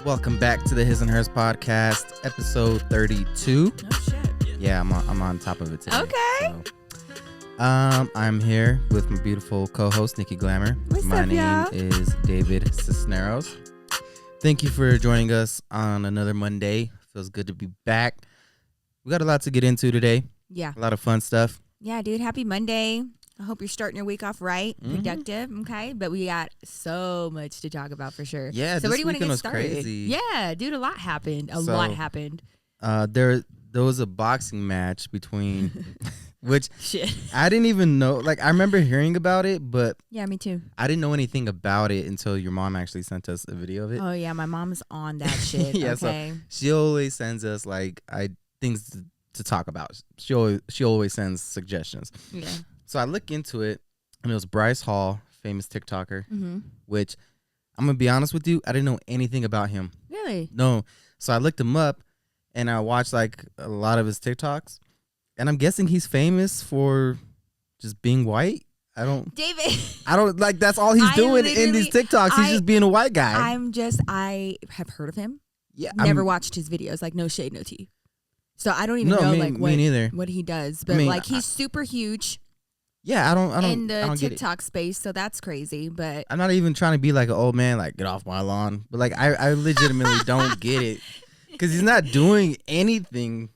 Welcome back to the His and Hers Podcast, episode 32. Oh shit! Yeah, I'm on top of it today. Okay. So, I'm here with my beautiful co-host Nikki Glamour. What's my up, name y'all? is David Cisneros. Thank you for joining us on another Monday. Feels good to be back. We got a lot to get into today. Yeah. A lot of fun stuff. Yeah, dude. Happy Monday. I hope you're starting your week off right, productive. Okay, but we got so much to talk about for sure. Yeah, So where do you want to get started? Crazy. Yeah, dude. A lot happened. A lot happened. There was a boxing match between, which Shit. I didn't even know. Like, I remember hearing about it, but Yeah, me too. I didn't know anything about it until your mom actually sent us a video of it. Oh yeah, my mom's on that shit. Yeah, okay. so she always sends us like things to talk about. She always sends suggestions. Yeah. So I look into it, and it was Bryce Hall, famous TikToker, Mm-hmm. which I'm gonna be honest with you, I didn't know anything about him. Really? No. So I looked him up, and I watched like a lot of his TikToks, and I'm guessing he's famous for just being white. I don't like that's all he's doing in these TikToks. He's just being a white guy. I have heard of him. Yeah. Never watched his videos. Like no shade, no tea. So I don't even know me neither. what he does. But like he's super huge. Yeah, I don't in the I don't TikTok space, so that's crazy. But I'm not even trying to be like an old man, like get off my lawn. But like I legitimately don't get it because he's not doing anything.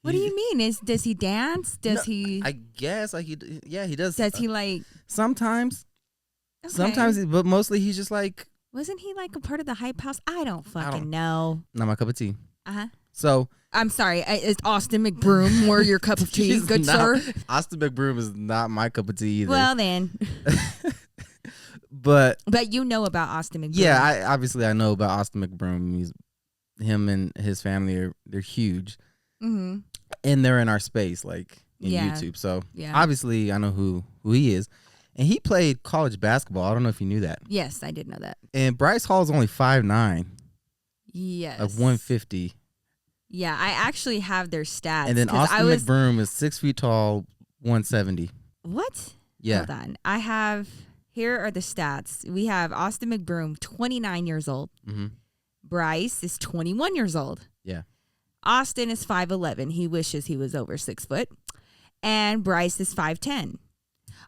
What do you mean? Does he dance? Does he? I guess like he does. Does he like? Sometimes, Okay. but mostly he's just like. Wasn't he like a part of the hype house? I don't fucking know. Not my cup of tea. Uh-huh. So I'm sorry. Is Austin McBroom more your cup of tea, good sir? Austin McBroom is not my cup of tea either. Well then. but you know about Austin McBroom. Yeah, I know about Austin McBroom. Him and his family they're huge. Mm-hmm. And they're in our space, like in YouTube. So obviously I know who he is. And he played college basketball. I don't know if you knew that. Yes, I did know that. And Bryce Hall is only 5'9". Yes. Like 150. Yeah, I actually have their stats. And then Austin McBroom is 6 feet tall, 170. What? Yeah. Hold on. Here are the stats. We have Austin McBroom, 29 years old. Mm-hmm. Bryce is 21 years old. Yeah. Austin is 5'11". He wishes he was over 6 foot. And Bryce is 5'10".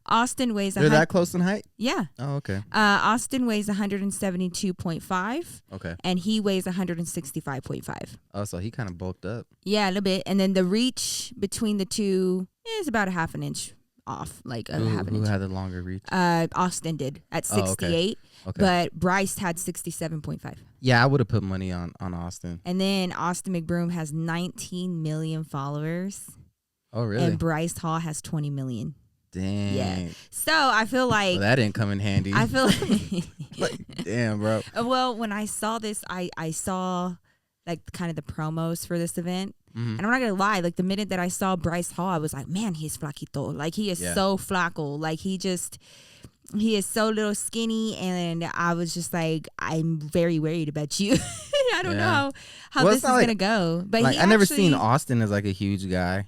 Austin weighs... They're that close in height? Yeah. Oh, okay. Austin weighs 172.5. Okay. And he weighs 165.5. Oh, so he kind of bulked up. Yeah, a little bit. And then the reach between the two is about a half an inch off. Like a half an inch. Who had the longer reach? Austin did at 68. Okay. But Bryce had 67.5. Yeah, I would have put money on Austin. And then Austin McBroom has 19 million followers. Oh, really? And Bryce Hall has 20 million. Dang. Yeah. So I feel like... Well, that didn't come in handy. I feel like... like, damn, bro. Well, when I saw this, I saw like kind of the promos for this event. Mm-hmm. And I'm not going to lie. Like the minute that I saw Bryce Hall, I was like, man, he's flaquito. Like he is so flaco. Like he is so little skinny. And I was just like, I'm very worried about you. I don't know how this is going to go. But like, I never seen Austin as like a huge guy.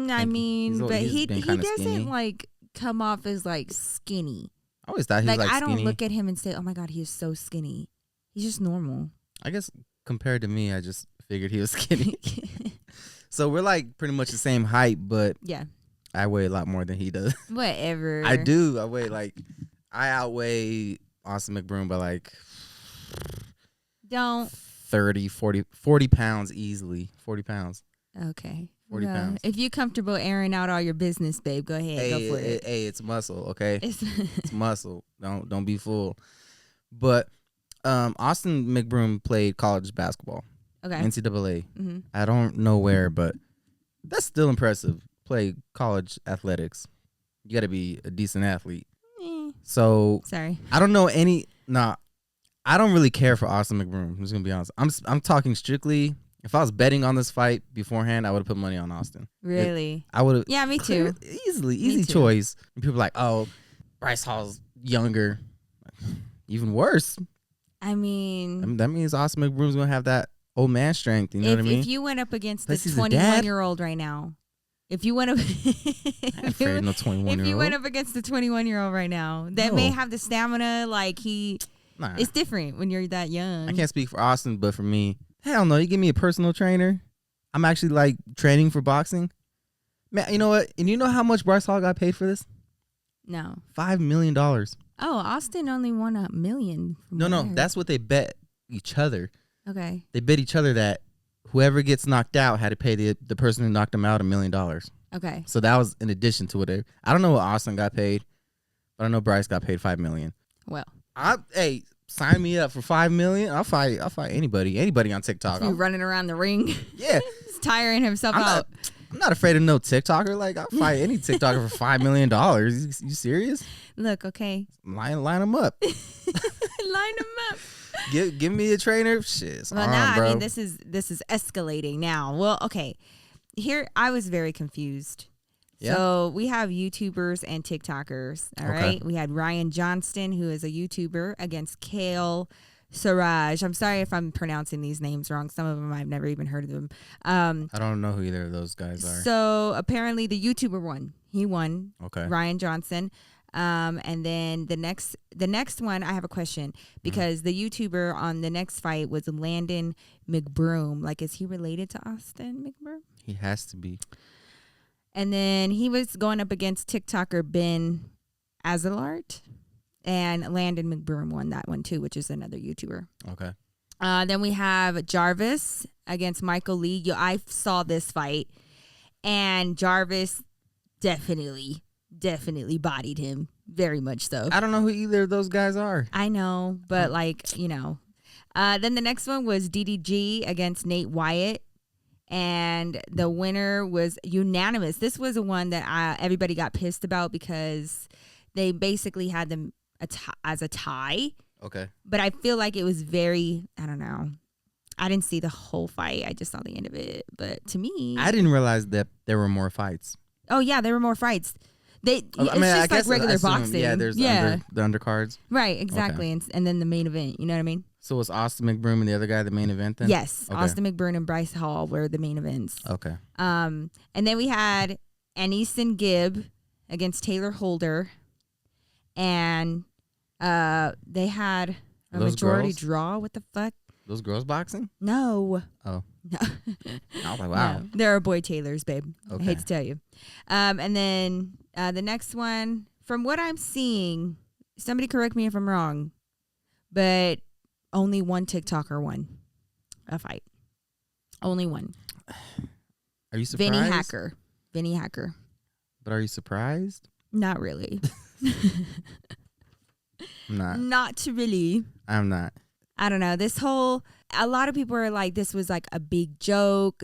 I mean, but he doesn't skinny. like come off as like skinny. I always thought he was like I skinny. don't look at him and say, oh my God, he is so skinny. He's just normal. I guess compared to me, I just figured he was skinny. So we're like pretty much the same height, but yeah, I weigh a lot more than he does. Whatever. I do. I outweigh Austin McBroom by like 30, 40 pounds easily. 40 pounds. Okay. 40 pounds. If you're comfortable airing out all your business, babe, go ahead. Go for it. Hey, it's muscle, okay? It's muscle. Don't be fooled. But Austin McBroom played college basketball. Okay. NCAA. Mm-hmm. I don't know where, but that's still impressive. Play college athletics. You got to be a decent athlete. So sorry. I don't know I don't really care for Austin McBroom. I'm just gonna be honest. I'm talking strictly. If I was betting on this fight beforehand, I would have put money on Austin. Really? I would have. Yeah, me too. Easy choice. And people are like, oh, Bryce Hall's younger. Even worse. I mean, that means Austin McBroom's gonna have that old man strength. You know what I mean? If you went up against the Plus he's a 21-year-old right now, if you went up, If you went up against the 21-year-old right now, that may have the stamina, like he Nah. It's different when you're that young. I can't speak for Austin, but for me, hell no. You give me a personal trainer. I'm actually like training for boxing. Man, you know what? And you know how much Bryce Hall got paid for this? No. $5 million. Oh, Austin only won $1 million. No. That's what they bet each other. Okay. They bet each other that whoever gets knocked out had to pay the person who knocked him out $1 million. Okay. So that was in addition to whatever. I don't know what Austin got paid, but I know Bryce got paid $5 million. Well, hey, sign me up for $5 million. I'll fight anybody on TikTok. He's running around the ring. Yeah, he's tiring himself out. I'm not afraid of no TikToker. Like I'll fight any TikToker for $5 million. You serious? Look, okay. Line them up. Line them up. Give me a trainer. Shit. Well, now I mean this is escalating now. Well, okay. Here I was very confused. Yeah. So we have YouTubers and TikTokers. All right. We had Ryan Johnston, who is a YouTuber, against Kale Siraj. I'm sorry if I'm pronouncing these names wrong. Some of them I've never even heard of them. I don't know who either of those guys are. So apparently the YouTuber won. He won. Okay. Ryan Johnson. And then the next one, I have a question because the YouTuber on the next fight was Landon McBroom. Like, is he related to Austin McBroom? He has to be. And then he was going up against TikToker Ben Azalart, and Landon McBroom won that one too, which is another YouTuber. Okay. Then we have Jarvis against Michael Lee. I saw this fight, and Jarvis definitely bodied him, very much so. I don't know who either of those guys are. I know, but then the next one was DDG against Nate Wyatt, and the winner was unanimous. This was the one that everybody got pissed about because they basically had them as a tie. Okay. But I feel like it was very, I don't know. I didn't see the whole fight. I just saw the end of it. But to me, I didn't realize that there were more fights. Oh yeah, there were more fights. It's just like regular boxing. Yeah, there's the undercards. Right, exactly. Okay. And then the main event, you know what I mean? So was Austin McBroom and the other guy the main event then? Yes. Okay. Austin McBroom and Bryce Hall were the main events. Okay. And then we had Aniston Gibb against Taylor Holder. And they had a majority draw. What the fuck? Those girls boxing? No. Oh. No. I was like, wow. No. There are boy Taylors, babe. Okay. I hate to tell you. And then the next one, from what I'm seeing, somebody correct me if I'm wrong, but only one TikToker won a fight. Only one. Are you surprised? Vinny Hacker. But are you surprised? Not really. I'm not. Not really. I'm not. I don't know. A lot of people are like, this was like a big joke.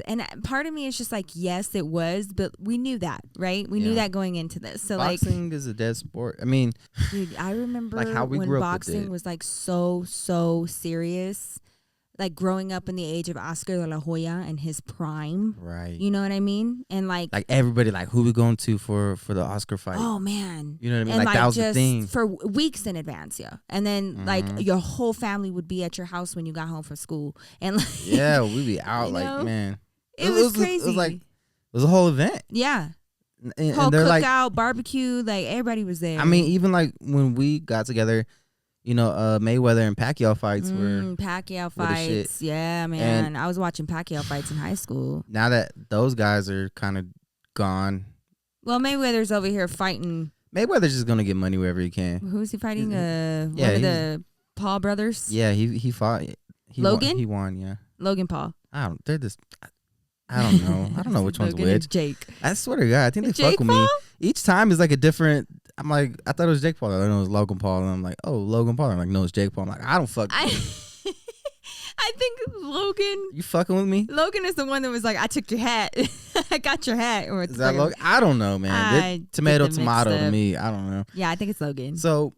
And part of me is just like, yes, it was, but we knew that, right? We knew that going into this. So boxing is a dead sport. I mean, dude, I remember like how we when grew boxing was like so serious. Like growing up in the age of Oscar de la Hoya and his prime. Right. You know what I mean? And like everybody, like who we going to for the Oscar fight? Oh man. You know what I mean? And like that was just the thing. for weeks in advance, yeah. And then like your whole family would be at your house when you got home from school. And like yeah, we'd be out man. It was crazy. It was a whole event. Yeah. Whole cookout, barbecue, like everybody was there. I mean, even like when we got together, Mayweather and Pacquiao fights were Pacquiao fights. Yeah, man. And I was watching Pacquiao fights in high school. Now that those guys are kind of gone. Well, Mayweather's over here fighting. Mayweather's just gonna get money wherever he can. Who's he fighting? One of the Paul brothers. Yeah, he fought. Logan. He won. Yeah. Logan Paul. I don't know. I don't know which one's which. Jake. I swear to God, I think they Jake fuck with Paul? me. Each time is like a different. I'm like, I thought it was Jake Paul. I know it was Logan Paul, and I'm like, oh, Logan Paul. I'm like, no, it's Jake Paul. I'm like, I don't fuck. I think Logan. You fucking with me? Logan is the one that was like, I took your hat. I got your hat. Is that Logan? I don't know, man. Tomato to me. I don't know. Yeah, I think it's Logan. So,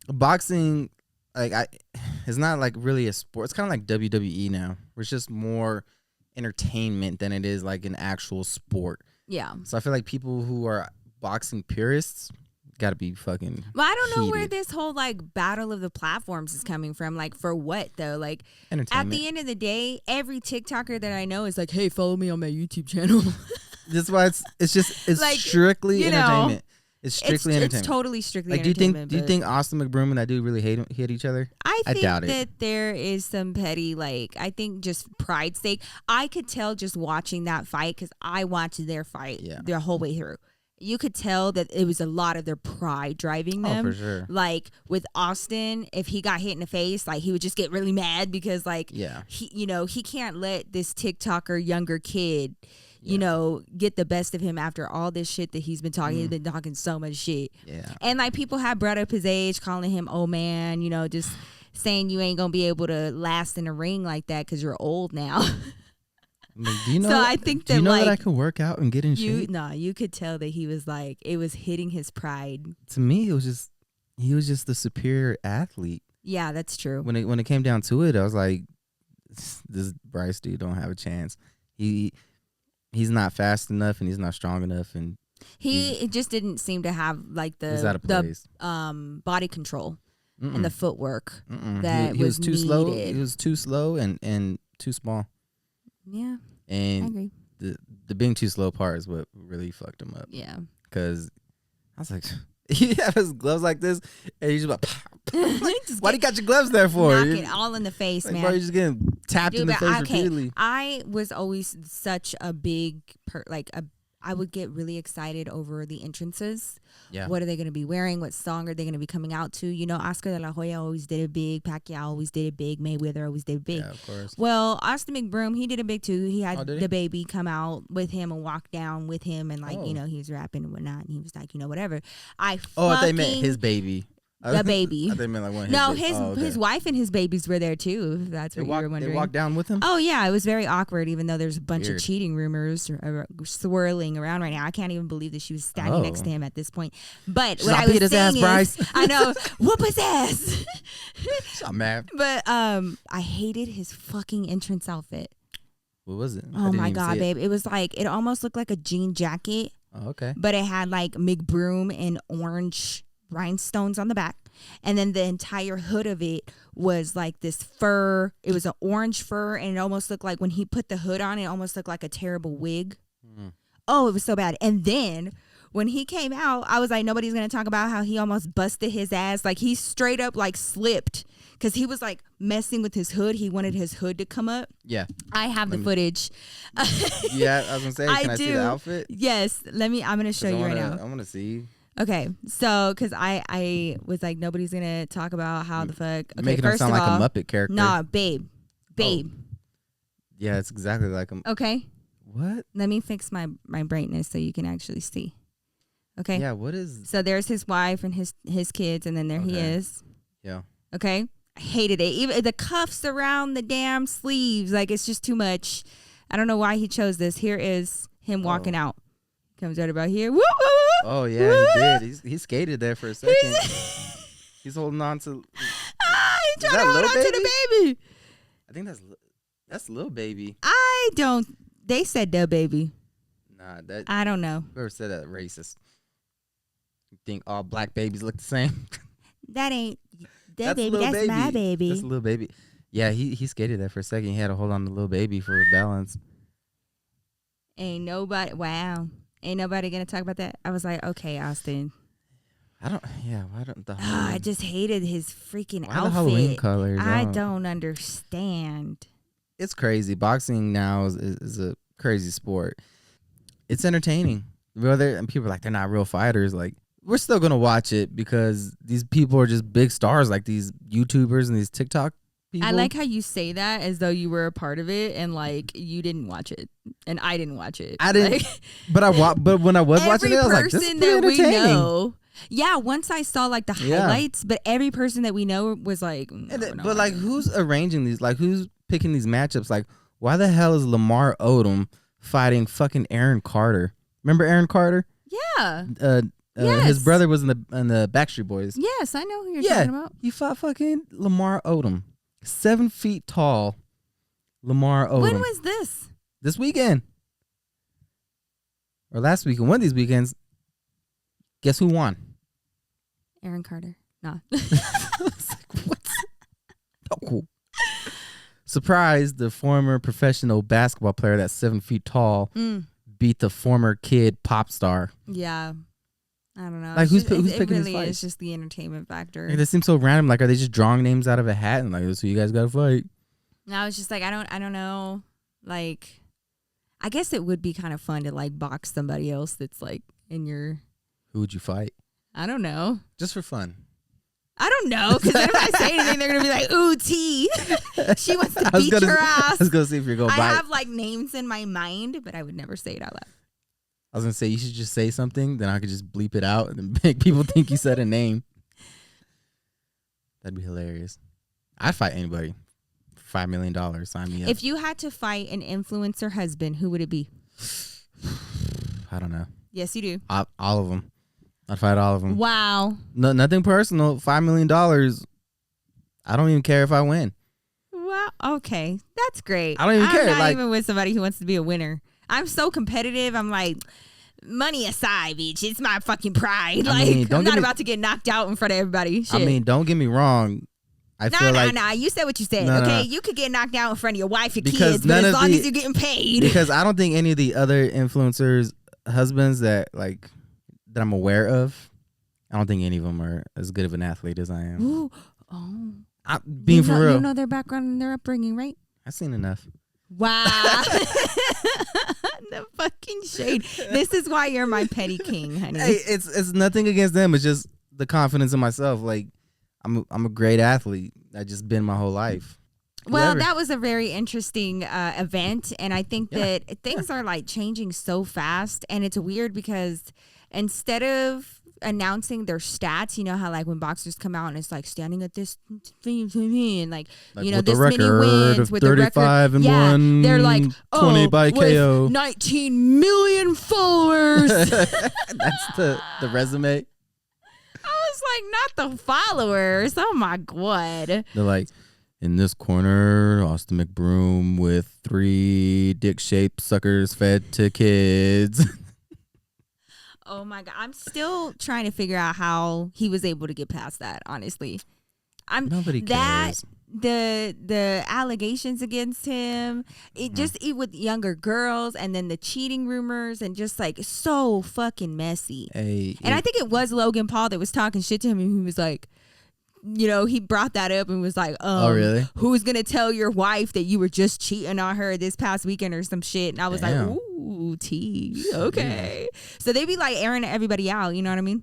boxing, it's not like really a sport. It's kind of like WWE now, where it's just more entertainment than it is like an actual sport. Yeah. So I feel like people who are boxing purists gotta be fucking well, I don't know heated. where this whole like battle of the platforms is coming from. Like for what though? Like at the end of the day, every TikToker that I know is like, hey, follow me on my YouTube channel. That's why it's like, strictly entertainment. It's strictly entertainment. It's totally strictly like, entertainment. Do you think Austin McBroom and that dude really hit each other? I doubt it. that there is some petty, like, I think just pride's sake. I could tell just watching that fight, because I watched their fight their whole way through. You could tell that it was a lot of their pride driving them. Oh, for sure. Like with Austin, if he got hit in the face, like he would just get really mad because he can't let this TikToker younger kid, get the best of him after all this shit that he's been talking. He's been talking so much shit. Yeah. And like people have brought up his age, calling him old man, just saying you ain't gonna be able to last in a ring like that because you're old now. Do you know? So I think that, do you know that I could work out and get in shape? No, you could tell that he was like, it was hitting his pride. To me, he was just the superior athlete. Yeah, that's true. When it came down to it, I was like, this Bryce dude don't have a chance. He's not fast enough and he's not strong enough, and he just didn't seem to have like he's out of place. The body control and the footwork that he was too needed. slow. He was too slow and too small. Yeah, and I agree. The being too slow part is what really fucked him up. Yeah, because I was like, he had his gloves like this, and he's just like, why do you got your gloves there for? Knocking all in the face, like, man. Bro, you're just getting tapped in the face repeatedly. I was always such a big I would get really excited over the entrances. Yeah. What are they going to be wearing? What song are they going to be coming out to? Oscar de la Hoya always did it big. Pacquiao always did it big. Mayweather always did it big. Yeah, of course. Well, Austin McBroom, he did it big too. He had the baby come out with him and walk down with him, and he was rapping and whatnot, and he was like, whatever. They meant his baby. The baby. I think meant like one of his his wife and his babies were there too. If that's what you were wondering. They walked down with him? Oh yeah, it was very awkward. Even though there's a bunch of cheating rumors swirling around right now, I can't even believe that she was standing next to him at this point. But what I was saying is, Bryce. I know, whoop his ass. I'm mad. But I hated his fucking entrance outfit. What was it? Oh my god, babe! It was like it almost looked like a jean jacket. Oh, okay. But it had like McBroom and orange rhinestones on the back, and then the entire hood of it was like this fur. It was an orange fur, and it almost looked like when he put the hood on, it almost looked like a terrible wig. Oh, it was so bad. And then when he came out, I was like, nobody's gonna talk about how he almost busted his ass. Like he straight up like slipped because he was like messing with his hood. He wanted his hood to come up. Yeah, I have the footage. Yeah, I was gonna say, can I see the outfit? Yes, I'm gonna show you right now. I want to see. Okay, so because I was like, nobody's gonna talk about how the fuck. Okay, making him sound like a Muppet character. Nah, babe. Oh. Yeah, it's exactly like him. Okay. What? Let me fix my brightness so you can actually see. Okay. Yeah. What is? So there's his wife and his kids, and then there he is. Yeah. Okay. I hated it. Even the cuffs around the damn sleeves, like it's just too much. I don't know why he chose this. Here is him walking out. Comes right about here. Woo, woo, woo. Oh yeah, he did. He skated there for a second. He's holding on to. He's trying to hold on to the baby. I think that's Lil Baby. I don't. They said the baby. Nah, that. I don't know. Whoever said that racist. You think all black babies look the same? That ain't the baby. That's my baby. That's Lil Baby. Yeah, he skated there for a second. He had to hold on to Lil Baby for balance. Ain't nobody. Wow. Ain't nobody gonna talk about that. I was like, okay, Austin. Why don't the I just hated his freaking outfit. The Halloween colors? I don't understand. It's crazy. Boxing now is a crazy sport. It's entertaining. And people are like, they're not real fighters. Like, we're still gonna watch it because these people are just big stars, like these YouTubers and these TikTok people. I like how you say that as though you were a part of it and like you didn't watch it and I didn't watch it. I didn't, but when I was watching it, I was like, this is pretty entertaining. We know. Yeah, once I saw like the highlights, but every person that we know was like, but like, who's arranging these? Like, who's picking these matchups? Like, why the hell is Lamar Odom fighting fucking Aaron Carter? Remember Aaron Carter? Yeah. Yes. His brother was in the Backstreet Boys. Yes, I know who you're talking about. He fought fucking Lamar Odom. 7 feet tall Lamar Odom. When was this? This weekend. Or last weekend. One of these weekends. Guess who won? Aaron Carter. No. What? No. Surprise, the former professional basketball player that's 7 feet tall beat the former kid pop star. Yeah. I don't know. Like, who's picking it these really fights? is just the entertainment factor. Like, they seem so random. Like, are they just drawing names out of a hat and like, so you guys got to fight? And I was just like, I don't know. Like, I guess it would be kind of fun to like box somebody else that's like in your. Who would you fight? I don't know. Just for fun. I don't know, because then if I say anything, they're gonna be like, "Ooh, T, she wants to beat your ass." I was gonna see if you're gonna. I have like names in my mind, but I would never say it out loud. I was gonna say you should just say something, then I could just bleep it out and make people think you said a name. That'd be hilarious. I'd fight anybody. $5 million. Sign me up. If you had to fight an influencer husband, who would it be? I don't know. Yes, you do. All of them. I'd fight all of them. Wow. No, nothing personal. $5 million. I don't even care if I win. Wow. Okay, that's great. I don't even care. I'm not like, even with somebody who wants to be a winner. I'm so competitive. I'm like, money aside, bitch. It's my fucking pride. I'm not about to get knocked out in front of everybody. Shit. I mean, don't get me wrong. Nah. You said what you said. Okay, Nah. You could get knocked out in front of your wife, your Because kids, but as long as you're getting paid. Because I don't think any of the other influencers' husbands that I'm aware of, I don't think any of them are as good of an athlete as I am. Ooh. Oh. Being for real. You know their background and their upbringing, right? I've seen enough. Wow. The fucking shade. This is why you're my petty king, honey. Hey, it's nothing against them. It's just the confidence in myself. Like, I'm a great athlete. I just been my whole life. Well, that was a very interesting event, and I think that things are like changing so fast, and it's weird because instead of announcing their stats, you know how like when boxers come out and it's like standing at this and like you know this many wins with 35 and 1, they're like 20 by KO, 19 million followers. That's the resume. I was like, not the followers. Oh my god. They're like, in this corner, Austin McBroom with 3 dick-shaped suckers fed to kids. Oh my god, I'm still trying to figure out how he was able to get past that, honestly. Nobody cares. The allegations against him, just with younger girls, and then the cheating rumors, and just like so fucking messy. I think it was Logan Paul that was talking shit to him, and he was like, you know, he brought that up and was like, oh really? Who's gonna tell your wife that you were just cheating on her this past weekend or some shit? And I was like, ooh, T, okay. So they be like airing everybody out, you know what I mean?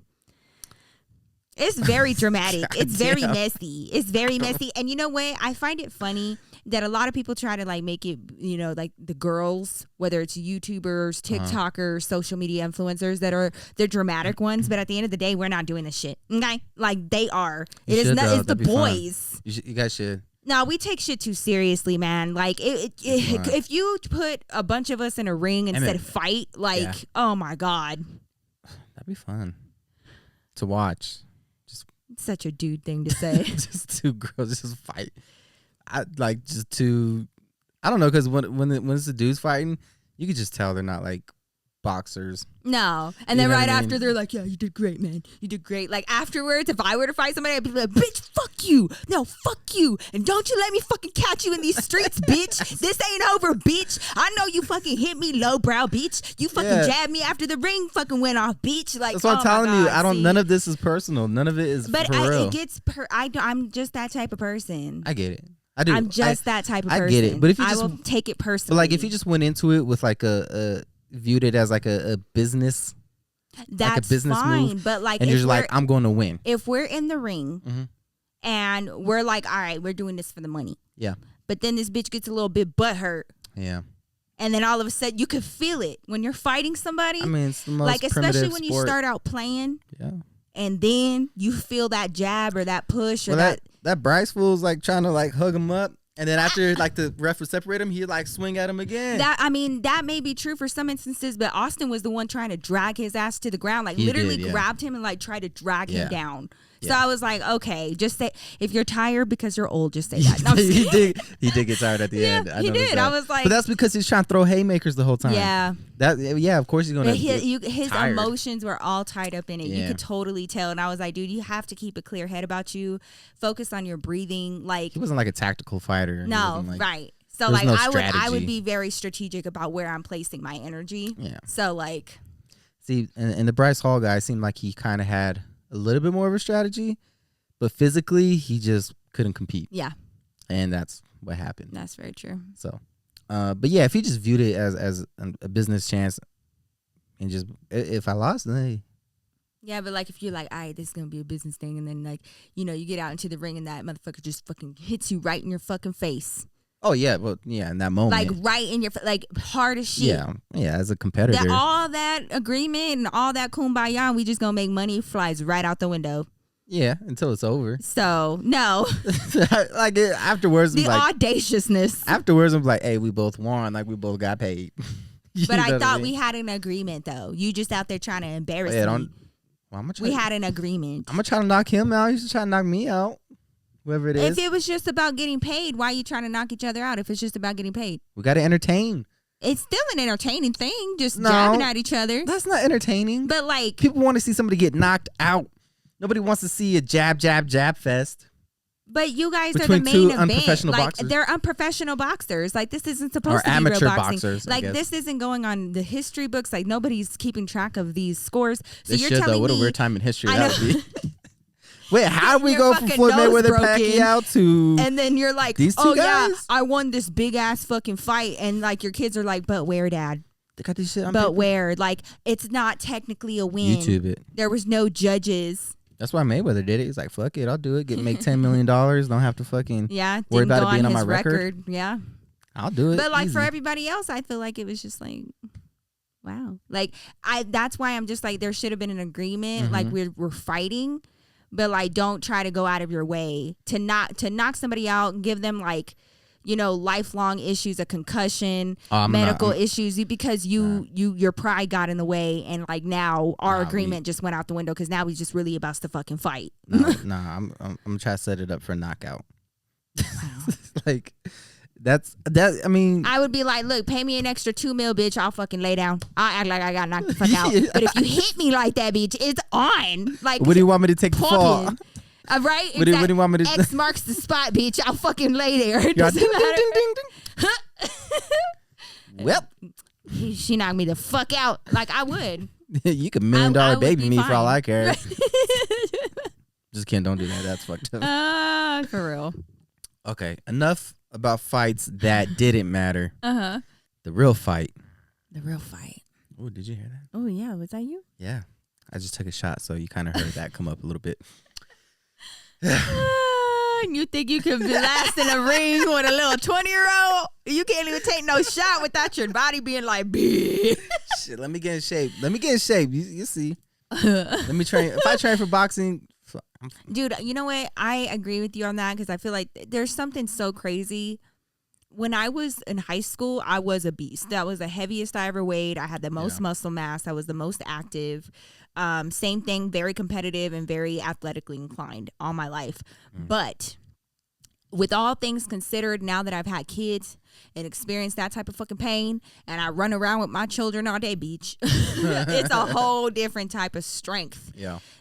It's very dramatic. It's very messy. It's very messy. And you know what? I find it funny that a lot of people try to like make it, you know, like the girls, whether it's YouTubers, TikTokers, social media influencers that are the dramatic ones. But at the end of the day, we're not doing this shit. Okay? Like they are. It's the boys. You guys should. No, we take shit too seriously, man. Like if you put a bunch of us in a ring and said fight, like, oh my God. That'd be fun to watch. Such a dude thing to say. Just two girls just fight. I don't know, because when it's the dudes fighting, you could just tell they're not like boxers. No. And then right after they're like, yeah, you did great, man. You did great. Like afterwards, if I were to fight somebody, I'd be like, bitch, fuck you. No, fuck you. And don't you let me fucking catch you in these streets, bitch. This ain't over, bitch. I know you fucking hit me lowbrow, bitch. You fucking jabbed me after the ring fucking went off, bitch. Like, that's what I'm telling you. None of this is personal. None of it is for real. It gets I'm just that type of person. I get it. I do. I'm just that type of person. I get it. But if you I will take it personally. But like if you just went into it with like viewed it as like a business, that's like a business fine. move, but like, and you're just like, I'm going to win. If we're in the ring and we're like, all right, we're doing this for the money. Yeah. But then this bitch gets a little bit butthurt. Yeah. And then all of a sudden, you can feel it when you're fighting somebody. I mean, it's the most like, especially when sport. You start out playing. Yeah. And then you feel that jab or that push or that Bryce fool's like trying to like hug him up. And then after like the ref would separate him, he'd like swing at him again. That may be true for some instances, but Austin was the one trying to drag his ass to the ground, like literally grabbed him and like tried to drag him down. So I was like, okay, just say, if you're tired because you're old, just say that. No, he did get tired at the end. He did. I was like, but that's because he's trying to throw haymakers the whole time. Yeah. Of course he's gonna. His tired. Emotions were all tied up in it. Yeah. You could totally tell. And I was like, dude, you have to keep a clear head about you. Focus on your breathing. Like, he wasn't like a tactical fighter. No, right. So like, I would be very strategic about where I'm placing my energy. Yeah. So like. See, and the Bryce Hall guy seemed like he kind of had a little bit more of a strategy, but physically he just couldn't compete. Yeah. And that's what happened. That's very true. So, but yeah, if he just viewed it as a business chance and just, if I lost, then hey. Yeah, but like if you're like, all right, this is going to be a business thing. And then like, you know, you get out into the ring and that motherfucker just fucking hits you right in your fucking face. Oh, yeah. Well, yeah, in that moment. Like right in your, like hard as shit. Yeah. Yeah. As a competitor. All that agreement and all that kumbaya, and we just going to make money flies right out the window. Yeah. Until it's over. So, no. Like afterwards. The audaciousness. Afterwards, I'm like, hey, we both won. Like we both got paid. But I thought we had an agreement though. You just out there trying to embarrass me. Well, we had an agreement. I'm going to try to knock him out. He's just trying to knock me out. Whoever it is. If it was just about getting paid, why are you trying to knock each other out if it's just about getting paid? We got to entertain. It's still an entertaining thing, just jabbing at each other. That's not entertaining. But like... people want to see somebody get knocked out. Nobody wants to see a jab fest. But you guys are the main event. Unprofessional like boxers. They're unprofessional boxers. Like this isn't supposed to be amateur real boxing. Boxers, like this isn't going on the history books. Like nobody's keeping track of these scores. So they you're should, telling though. What a me, weird time in history that would be. Wait, how do we go from Floyd Mayweather Pacquiao to and then you're like, these two guys? Yeah, I won this big ass fucking fight, and like your kids are like, but where, Dad? They got this shit on But paper? where? Like it's not technically a win. YouTube it. There was no judges. That's why Mayweather did it. He's like, fuck it, I'll do it. Make $10 million. Don't have to fucking worry about it being on my record. Yeah. I'll do it. But like easy. for everybody else, I feel like it was just like, wow. Like that's why I'm just like, there should have been an agreement. Mm-hmm. Like we're fighting, but like don't try to go out of your way to knock somebody out and give them like, you know, lifelong issues, a concussion, medical issues, because your pride got in the way, and like now our agreement just went out the window because now we just really about to fucking fight. I'm trying to set it up for a knockout. Wow. Like that. I mean, I would be like, look, pay me an extra $2 million, bitch. I'll fucking lay down. I'll act like I got knocked the fuck out. But if you hit me like that, bitch, it's on. Like, what do you want me to take the fall? Right? What do you want me to X marks the spot, bitch. I'll fucking lay there. It ding, doesn't matter. ding, ding, ding. Well, she knocked me the fuck out. Like I would. You could $1 million baby me fine. for all I care. Just kidding. Don't do that. That's fucked up. For real. Okay. Enough about fights that didn't matter. The real fight. The real fight. Oh, did you hear that? Oh yeah. Was that you? Yeah. I just took a shot, so you kind of heard that come up a little bit. You think you can blast in a ring with a little 20-year-old? You can't even take no shot without your body being like, bitch. Shit, let me get in shape. You see. Let me train. If I train for boxing. Dude, you know what? I agree with you on that because I feel like there's something so crazy. When I was in high school, I was a beast. That was the heaviest I ever weighed. I had the most muscle mass. I was the most active. Same thing, very competitive and very athletically inclined all my life. But with all things considered, now that I've had kids and experienced that type of fucking pain, and I run around with my children all day, beach, it's a whole different type of strength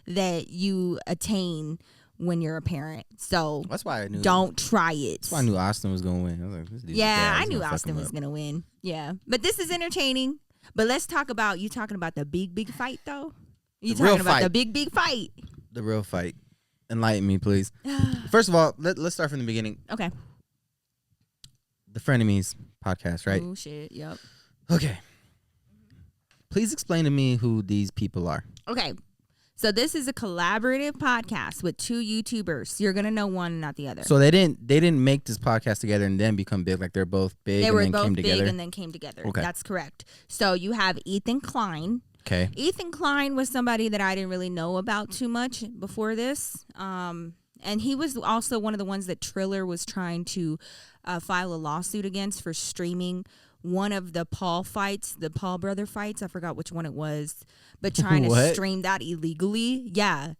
that you attain when you're a parent. So that's why I knew. Don't try it. That's why I knew Austin was gonna win. I was like, this dude's I knew Austin was gonna win. Yeah, but this is entertaining. But let's talk about you talking about the big fight though. You talking about the big fight? The real fight. Enlighten me, please. First of all, let's start from the beginning. Okay. The Frenemies Podcast, right? Oh shit. Yep. Okay. Please explain to me who these people are. Okay. So this is a collaborative podcast with two YouTubers. You're gonna know one, not the other. So they didn't make this podcast together and then become big. Like they're both big. They were and then both came big together. and then came together. Okay. That's correct. So you have Ethan Klein. Okay. Ethan Klein was somebody that I didn't really know about too much before this. And he was also one of the ones that Triller was trying to file a lawsuit against for streaming one of the Paul fights, the Paul brother fights. I forgot which one it was, but trying to stream that illegally. Yeah.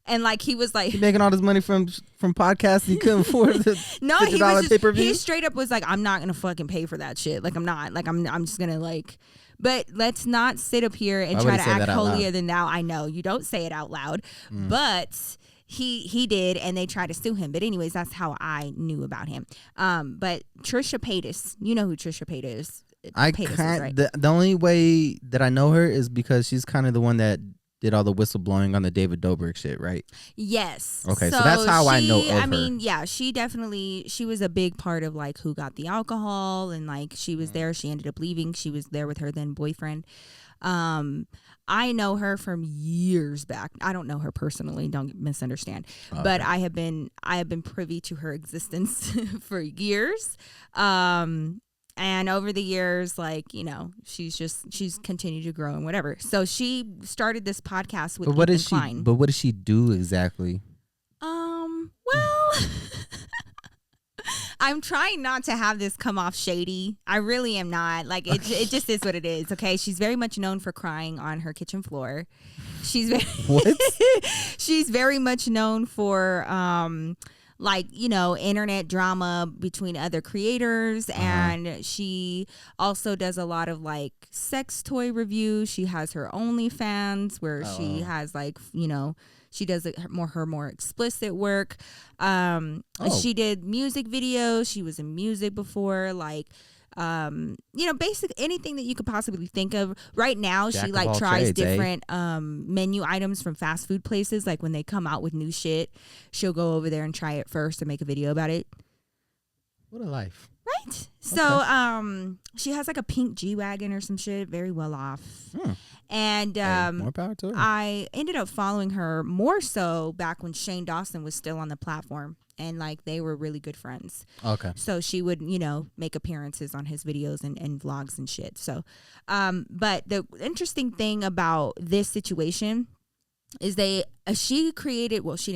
And like he was like, he making all this money from podcasts he couldn't afford the $50 pay-per-view. He straight up was like, I'm not gonna fucking pay for that shit. Like I'm not. Like I'm just gonna like. But let's not sit up here and try to act holier than thou. I know you don't say it out loud, but he did, and they tried to sue him. But anyways, that's how I knew about him. But Trisha Paytas, you know who Trisha Paytas is. Paytas is, right? The only way that I know her is because she's kind of the one that did all the whistleblowing on the David Dobrik shit, right? Yes. Okay, so that's how I know of her. I mean, yeah, she was a big part of like who got the alcohol, and like she was there. She ended up leaving. She was there with her then boyfriend. I know her from years back. I don't know her personally, don't misunderstand. Okay. But I have been privy to her existence for years. And over the years, like, you know, she's continued to grow and whatever. So she started this podcast with Ethan Klein. But what does she do exactly? Well, I'm trying not to have this come off shady. I really am not. Like, it just is what it is, okay? She's very much known for crying on her kitchen floor. She's very What? She's very much known for like, you know, internet drama between other creators, and she also does a lot of like sex toy reviews. She has her OnlyFans where she has like, you know, she does her more explicit work. She did music videos. She was in music before, like, you know, basic anything that you could possibly think of. Right now, she like tries different menu items from fast food places. Like when they come out with new shit, she'll go over there and try it first and make a video about it. What a life. Right. So she has like a pink G-Wagon or some shit, very well off. And more power to her. I ended up following her more so back when Shane Dawson was still on the platform, and like they were really good friends. Okay. So she would, you know, make appearances on his videos and vlogs and shit. So but the interesting thing about this situation is she didn't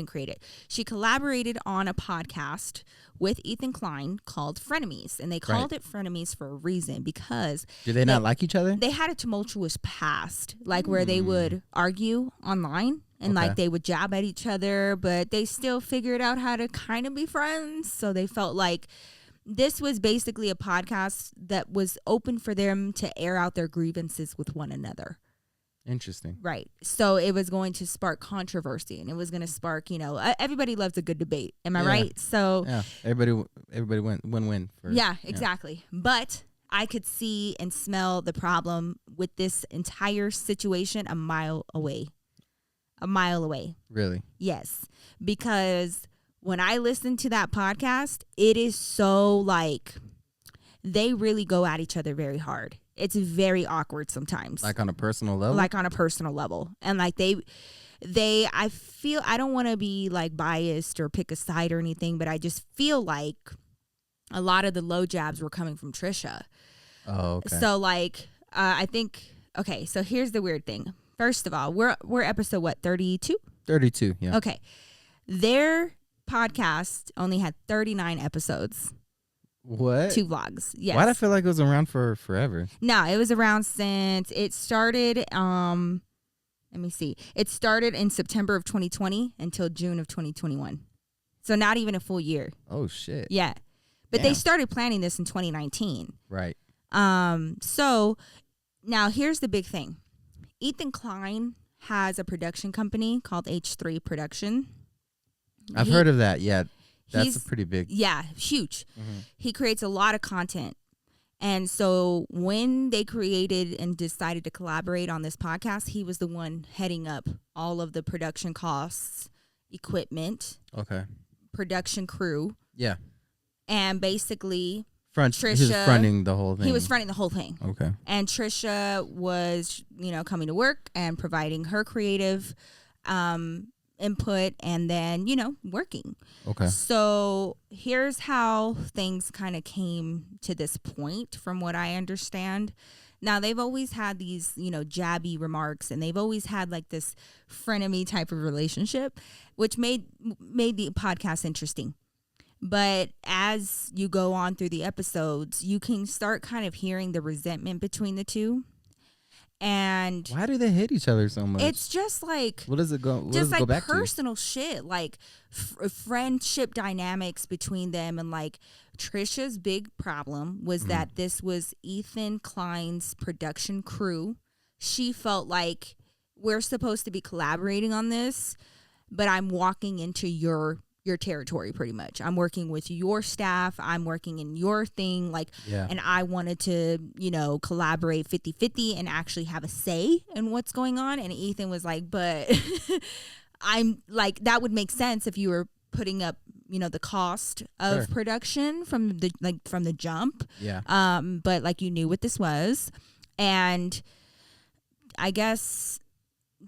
create it. She collaborated on a podcast with Ethan Klein called Frenemies, and they called it Frenemies for a reason, because do they not like each other? They had a tumultuous past, like where they would argue online and like they would jab at each other, but they still figured out how to kind of be friends. So they felt like this was basically a podcast that was open for them to air out their grievances with one another. Interesting. Right. So it was going to spark controversy, and it was going to spark, you know, everybody loves a good debate. Am I right? So yeah, everybody win. Yeah, exactly. But I could see and smell the problem with this entire situation a mile away. Really? Yes. Because when I listen to that podcast, it is so like they really go at each other very hard. It's very awkward sometimes. Like on a personal level? Like on a personal level. And like I feel, I don't want to be like biased or pick a side or anything, but I just feel like a lot of the low jabs were coming from Trisha. Oh, okay. So like, I think, okay, so here's the weird thing. First of all, we're episode what, 32? 32, yeah. Okay. Their podcast only had 39 episodes. What? 2 vlogs. Yes. Why do I feel like it was around for forever? No, it was around since it started. Let me see. It started in September of 2020 until June of 2021. So not even a full year. Oh shit. Yeah. But they started planning this in 2019. Right. So now here's the big thing. Ethan Klein has a production company called H3 Production. I've heard of that. Yeah. That's a pretty big. Yeah, huge. Mm-hmm. He creates a lot of content. And so when they created and decided to collaborate on this podcast, he was the one heading up all of the production costs, equipment, production crew. Yeah. And basically Trisha, he was fronting the whole thing. He was fronting the whole thing. Okay. And Trisha was, you know, coming to work and providing her creative input, and then, you know, working. Okay. So here's how things kind of came to this point, from what I understand. Now, they've always had these, you know, jabby remarks, and they've always had like this frenemy type of relationship, which made the podcast interesting. But as you go on through the episodes, you can start kind of hearing the resentment between the two. And why do they hate each other so much? It's just like, what does it go? Just like personal shit, like friendship dynamics between them. And like Trisha's big problem was that this was Ethan Klein's production crew. She felt like, we're supposed to be collaborating on this, but I'm walking into your your territory pretty much. I'm working with your staff. I'm working in your thing. Like, and I wanted to, you know, collaborate 50-50 and actually have a say in what's going on. And Ethan was like, but I'm like, that would make sense if you were putting up, you know, the cost of production from the jump. Yeah. But like, you knew what this was. And I guess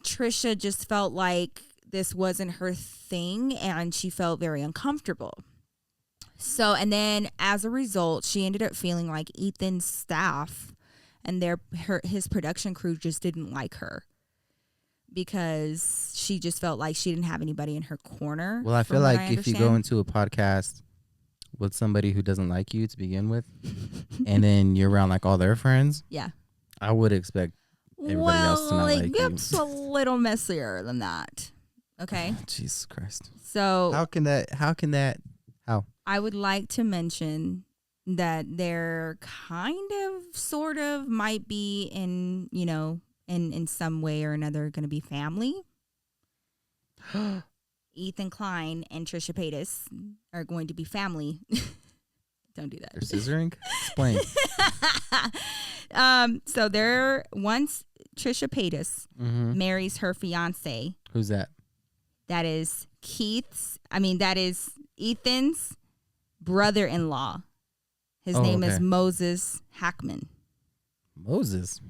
Trisha just felt like this wasn't her thing, and she felt very uncomfortable. So, and then as a result, she ended up feeling like Ethan's staff and his production crew just didn't like her, because she just felt like she didn't have anybody in her corner. Well, I feel like if you go into a podcast with somebody who doesn't like you to begin with, and then you're around like all their friends, I would expect everybody else to not like you. Well, it's a little messier than that. Okay. Oh, Jesus Christ. So how I would like to mention that there kind of sort of might be in, you know, in some way or another going to be family. Ethan Klein and Trisha Paytas are going to be family. Don't do that. They're scissoring? Explain. So once Trisha Paytas marries her fiance. Who's that? That is Ethan's brother-in-law. His name is Moses Hackman. Moses.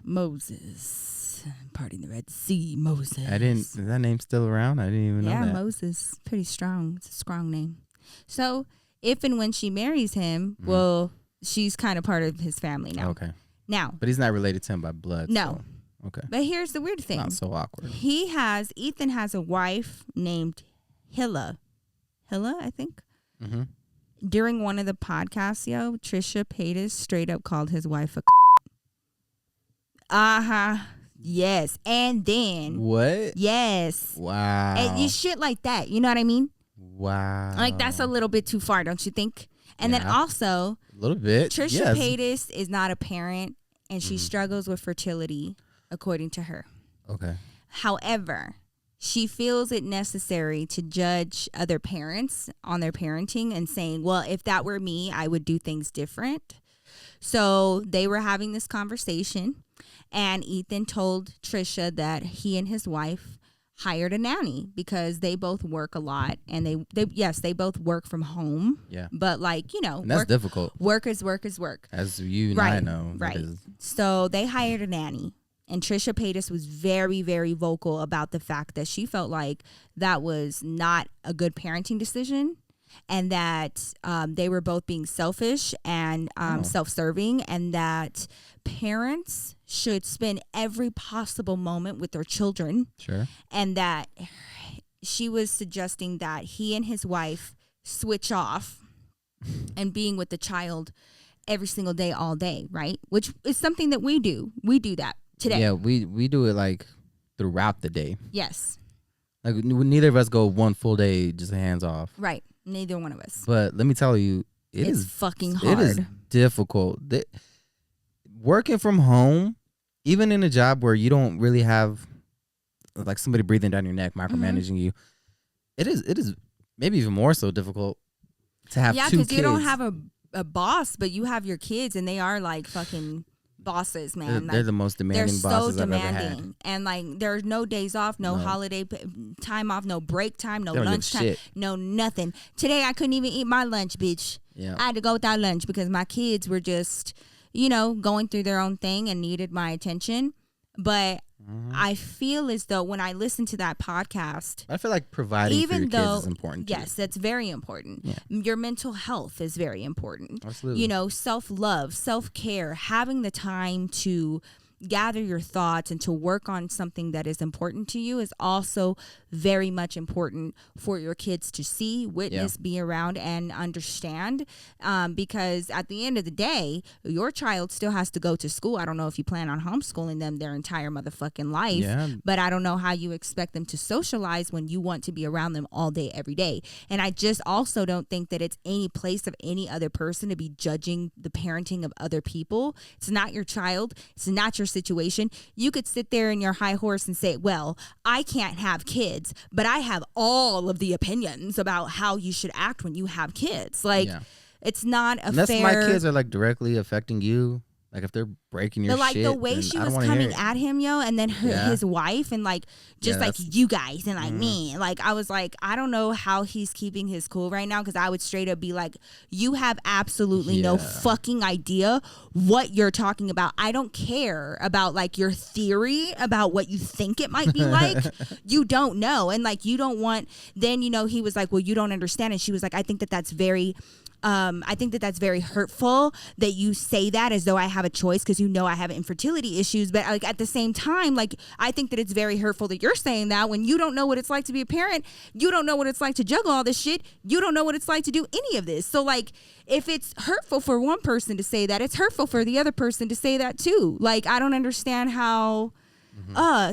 Parting the Red Sea, Moses. Is that name still around? I didn't even know that. Yeah, Moses. Pretty strong. It's a strong name. So if and when she marries him, well, she's kind of part of his family now. Okay. Now. But he's not related to him by blood. No. So. Okay. But here's the weird thing. Not so awkward. Ethan has a wife named Hilla, I think. Mm-hmm. During one of the podcasts, Trisha Paytas straight up called his wife a yes. And then. What? Yes. Wow. And you shit like that. You know what I mean? Wow. Like, that's a little bit too far, don't you think? And then also. A little bit. Trisha Paytas is not a parent, and she struggles with fertility, according to her. Okay. However, she feels it necessary to judge other parents on their parenting and saying, well, if that were me, I would do things different. So they were having this conversation, and Ethan told Trisha that he and his wife hired a nanny because they both work a lot, and they both work from home. Yeah. But like, you know, and that's difficult. Work is work is work. As you and I know. Right. So they hired a nanny. And Trisha Paytas was very, very vocal about the fact that she felt like that was not a good parenting decision, and that they were both being selfish and self-serving, and that parents should spend every possible moment with their children. Sure. And that she was suggesting that he and his wife switch off and being with the child every single day, all day, right? Which is something that we do. We do that today. Yeah, we do it like throughout the day. Yes. Like neither of us go one full day just hands off. Right. Neither one of us. But let me tell you, it's fucking hard. It is difficult. Working from home, even in a job where you don't really have like somebody breathing down your neck, micromanaging you, it is maybe even more so difficult to have two kids. Yeah, because you don't have a boss, but you have your kids, and they are like fucking bosses, man. They're the most demanding bosses I've ever had. And like, there's no days off, no holiday time off, no break time, no lunch time, no nothing. Today I couldn't even eat my lunch, bitch. Yeah. I had to go without lunch because my kids were just, you know, going through their own thing and needed my attention. But I feel as though when I listen to that podcast, I feel like providing for your kids is important. Yes, that's very important. Yeah. Your mental health is very important. Absolutely. You know, self-love, self-care, having the time to gather your thoughts and to work on something that is important to you is also very much important for your kids to see, witness, be around, and understand. Because at the end of the day, your child still has to go to school. I don't know if you plan on homeschooling them their entire motherfucking life, but I don't know how you expect them to socialize when you want to be around them all day, every day. And I just also don't think that it's any place of any other person to be judging the parenting of other people. It's not your child. It's not your situation, you could sit there in your high horse and say, well, I can't have kids, but I have all of the opinions about how you should act when you have kids. Like, it's not a unless fair... my kids are like directly affecting you. Like if they're breaking your like shit, the way she was coming at him, and then his wife, and like just like you guys and like me, like I was like, I don't know how he's keeping his cool right now, because I would straight up be like, you have absolutely no fucking idea what you're talking about. I don't care about like your theory about what you think it might be like. You don't know, and like you don't want. Then he was like, well, you don't understand, and she was like, I think that's very hurtful that you say that as though I have a choice, because I have infertility issues. But like at the same time, like I think that it's very hurtful that you're saying that when you don't know what it's like to be a parent. You don't know what it's like to juggle all this shit. You don't know what it's like to do any of this. So like if it's hurtful for one person to say that, it's hurtful for the other person to say that too. Like I don't understand how...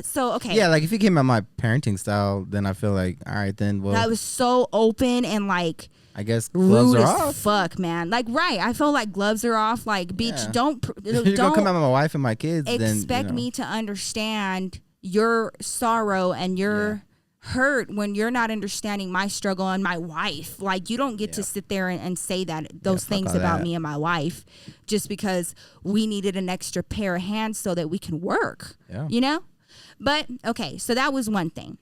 So okay. Yeah, like if you came at my parenting style, then I feel like, all right, then well, that was so open and like, I guess gloves rude are as off. Fuck, man. Like, right. I feel like gloves are off. Like, bitch, don't come at my wife and my kids. Expect me to understand your sorrow and your hurt when you're not understanding my struggle and my wife. Like, you don't get to sit there and say those things about me and my wife just because we needed an extra pair of hands so that we can work. Yeah. But okay, so that was one thing.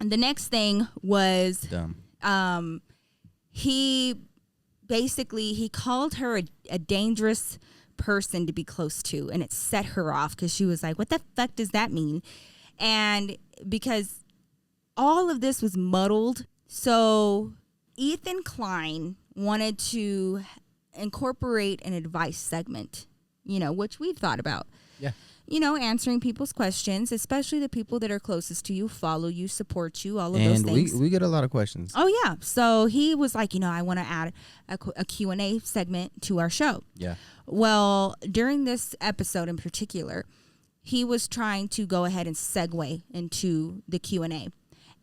And the next thing was dumb. He called her a dangerous person to be close to, and it set her off because she was like, what the fuck does that mean? And because all of this was muddled, so Ethan Klein wanted to incorporate an advice segment, which we've thought about. Yeah. Answering people's questions, especially the people that are closest to you, follow you, support you, all of those things. And we get a lot of questions. Oh, yeah. So he was like, I want to add a Q&A segment to our show. Yeah. Well, during this episode in particular, he was trying to go ahead and segue into the Q&A.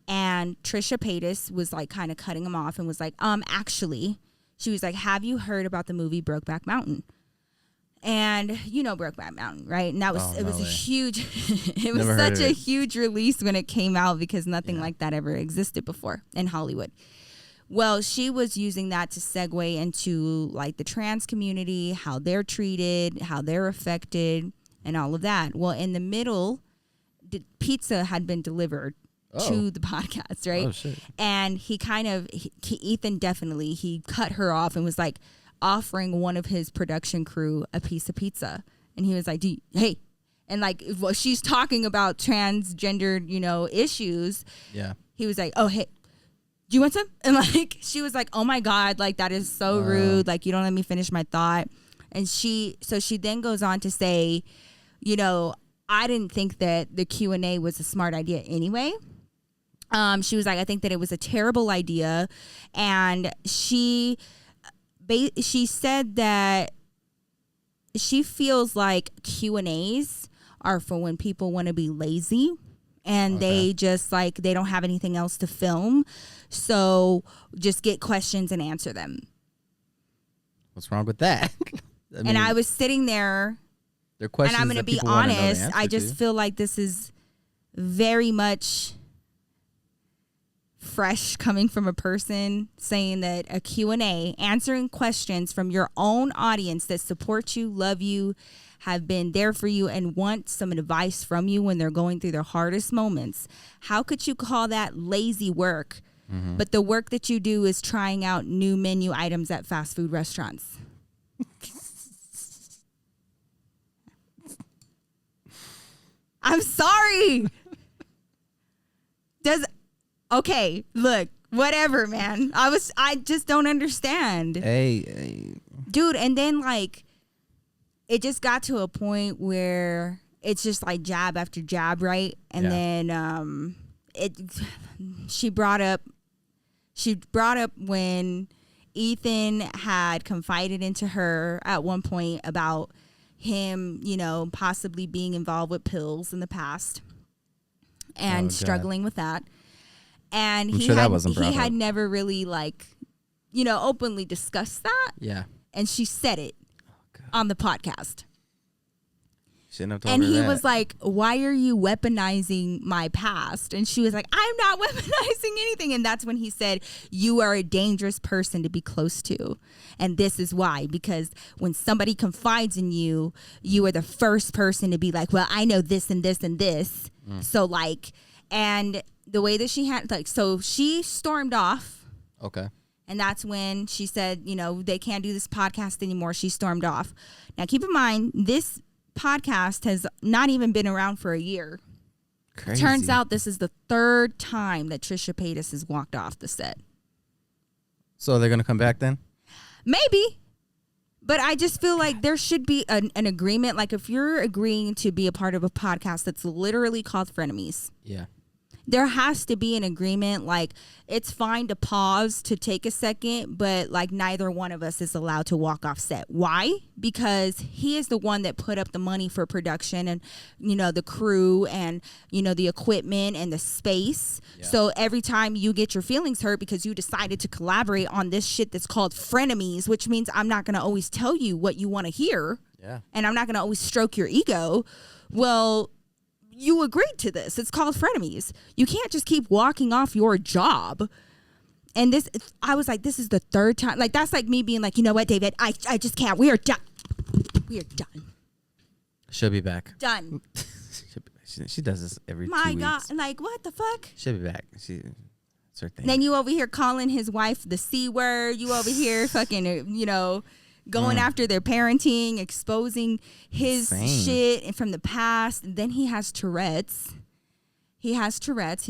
And Trisha Paytas was like kind of cutting him off and was like, actually, she was like, have you heard about the movie Brokeback Mountain? And Brokeback Mountain, right? And that was a huge it was such a huge release when it came out because nothing like that ever existed before in Hollywood. Well, she was using that to segue into like the trans community, how they're treated, how they're affected, and all of that. Well, in the middle, the pizza had been delivered to the podcast, right? Oh, shit. And Ethan definitely, he cut her off and was like, offering one of his production crew a piece of pizza, and he was like, hey, and like, well, she's talking about transgendered issues. Yeah, he was like, oh, hey, do you want some? And like she was like, oh my god, like that is so rude, like you don't let me finish my thought. And she then goes on to say, I didn't think that the Q&A was a smart idea anyway. She was like, I think that it was a terrible idea, and she said that she feels like Q&As are for when people want to be lazy and they just like, they don't have anything else to film. So just get questions and answer them. What's wrong with that? I was sitting there, and I'm going to be honest, I just feel like this is very much fresh coming from a person saying that a Q&A, answering questions from your own audience that support you, love you, have been there for you, and want some advice from you when they're going through their hardest moments. How could you call that lazy work? Mm-hmm. But the work that you do is trying out new menu items at fast food restaurants. I'm sorry. Okay, look, whatever, man. I just don't understand. Hey. Dude, and then like it just got to a point where it's just like jab after jab, right? And then she brought up when Ethan had confided into her at one point about him, possibly being involved with pills in the past and struggling with that. And he had never really openly discussed that. Yeah. And she said it on the podcast. Shouldn't have told and her he that. was like, why are you weaponizing my past? And she was like, I'm not weaponizing anything. And that's when he said, you are a dangerous person to be close to. And this is why, because when somebody confides in you, you are the first person to be like, well, I know this and this and this. So like, and the way that she had, like, so she stormed off. Okay. And that's when she said, you know, they can't do this podcast anymore. She stormed off. Now, keep in mind, this podcast has not even been around for a year. Crazy. Turns out this is the third time that Trisha Paytas has walked off the set. So they're going to come back then? Maybe. But I just feel like there should be an agreement. Like if you're agreeing to be a part of a podcast that's literally called Frenemies. Yeah. There has to be an agreement. Like, it's fine to pause to take a second, but like neither one of us is allowed to walk off set. Why? Because he is the one that put up the money for production and, you know, the crew and, you know, the equipment and the space. Yeah. So every time you get your feelings hurt because you decided to collaborate on this shit that's called Frenemies, which means I'm not going to always tell you what you want to hear. Yeah. And I'm not going to always stroke your ego. Well, you agreed to this. It's called Frenemies. You can't just keep walking off your job. And this, I was like, this is the third time. Like, that's like me being like, you know what, David? I just can't. We are done. We are done. She'll be back. Done. She does this every 2 weeks. My God. Like, what the fuck? She'll be back. It's her thing. Then you over here calling his wife the C word. You over here fucking, you know, going after their parenting, exposing his shit from the past. And then he has Tourette's. He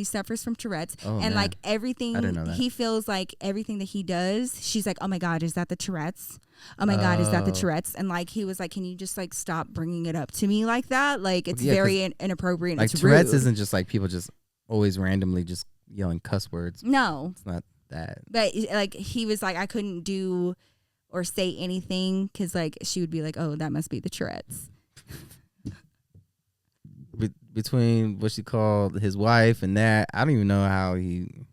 suffers from Tourette's. Oh, and man. Like everything, he feels like everything that he does, she's like, oh my God, is that the Tourette's? Oh my God, is that the Tourette's? And like, he was like, can you just like stop bringing it up to me like that? Like, it's very inappropriate. And like it's Tourette's rude. Isn't just like people just always randomly just yelling cuss words. No. It's not that. But like, he was like, I couldn't do or say anything because like she would be like, oh, that must be the Tourette's. Between what she called his wife and that, I don't even know how he.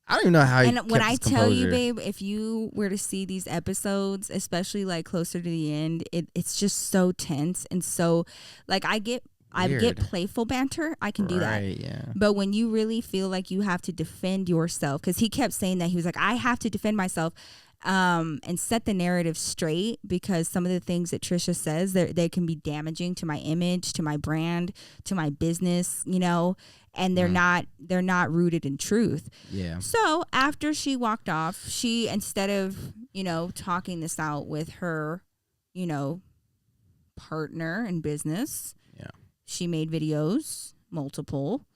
And when I tell you, babe, if you were to see these episodes, especially like closer to the end, it's just so tense and so like I get playful banter. I can do that. Yeah. But when you really feel like you have to defend yourself, because he kept saying that, he was like, I have to defend myself. And set the narrative straight, because some of the things that Trisha says, they can be damaging to my image, to my brand, to my business, you know, and they're not rooted in truth. Yeah. So after she walked off, she, instead of, you know, talking this out with her, you know, partner in business, she made videos, multiple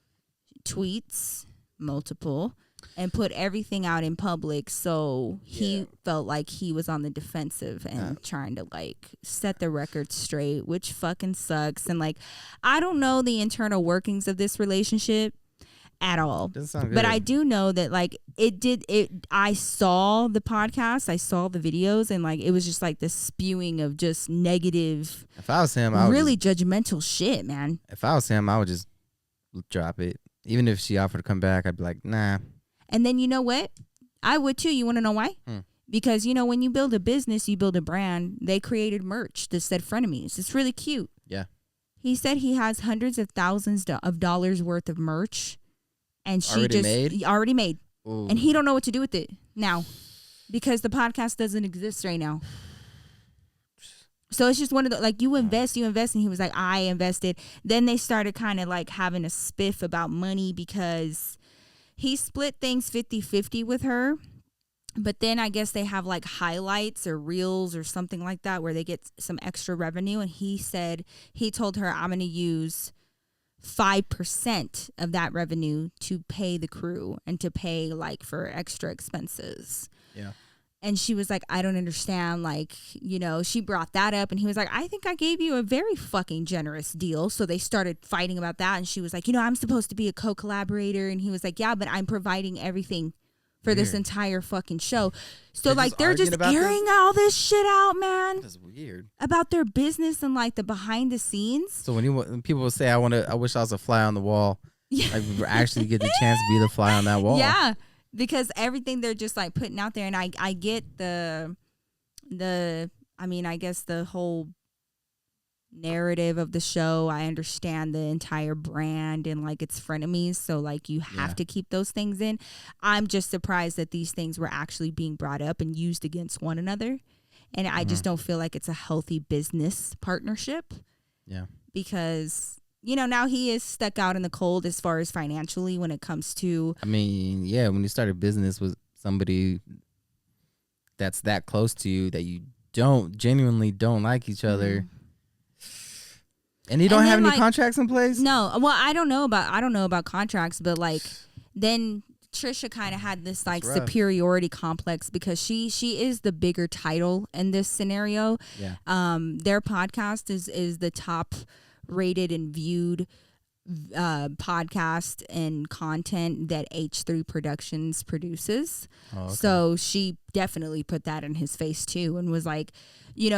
tweets, multiple, and put everything out in public, so he felt like he was on the defensive and trying to like set the record straight, which fucking sucks. And like, I don't know the internal workings of this relationship at all, doesn't sound good. But I do know that like I saw the podcast, I saw the videos, and like it was just like the spewing of just negative, if I was him, I would really judgmental shit, man. If I was him, I would just drop it. Even if she offered to come back, I'd be like, nah. And then you know what? I would too. You want to know why? Because, you know, when you build a business, you build a brand. They created merch that said Frenemies. It's really cute. Yeah. He said he has hundreds of thousands of dollars worth of merch. And she already made. Ooh. And he don't know what to do with it now because the podcast doesn't exist right now. So it's just one of the, like, you invest. And he was like, I invested. Then they started kind of like having a spiff about money because he split things 50-50 with her. But then I guess they have like highlights or reels or something like that where they get some extra revenue. And he told her, I'm going to use 5% of that revenue to pay the crew and to pay like for extra expenses. Yeah. And she was like, I don't understand. Like, you know, she brought that up and he was like, I think I gave you a very fucking generous deal. So they started fighting about that. And she was like, you know, I'm supposed to be a co-collaborator. And he was like, yeah, but I'm providing everything for this entire fucking show. So like they're just airing all this shit out, man. That's weird. About their business and like the behind the scenes. So when people will say, I wish I was a fly on the wall. Yeah. Like we actually get the chance to be the fly on that wall. Yeah. Because everything they're just like putting out there, and I get I guess the whole narrative of the show. I understand the entire brand and like it's frenemies, so like you have to keep those things in. I'm just surprised that these things were actually being brought up and used against one another, and I just don't feel like it's a healthy business partnership. Yeah, because now he is stuck out in the cold as far as financially when it comes to. I mean, yeah, when you start a business with somebody that's that close to you that you genuinely don't like each other. And you don't have any contracts in place? No. Well, I don't know about contracts, but like then Trisha kind of had this like superiority complex because she is the bigger title in this scenario. Yeah. Their podcast is the top rated and viewed podcast and content that H3 Productions produces. Oh, okay. So she definitely put that in his face too and was like,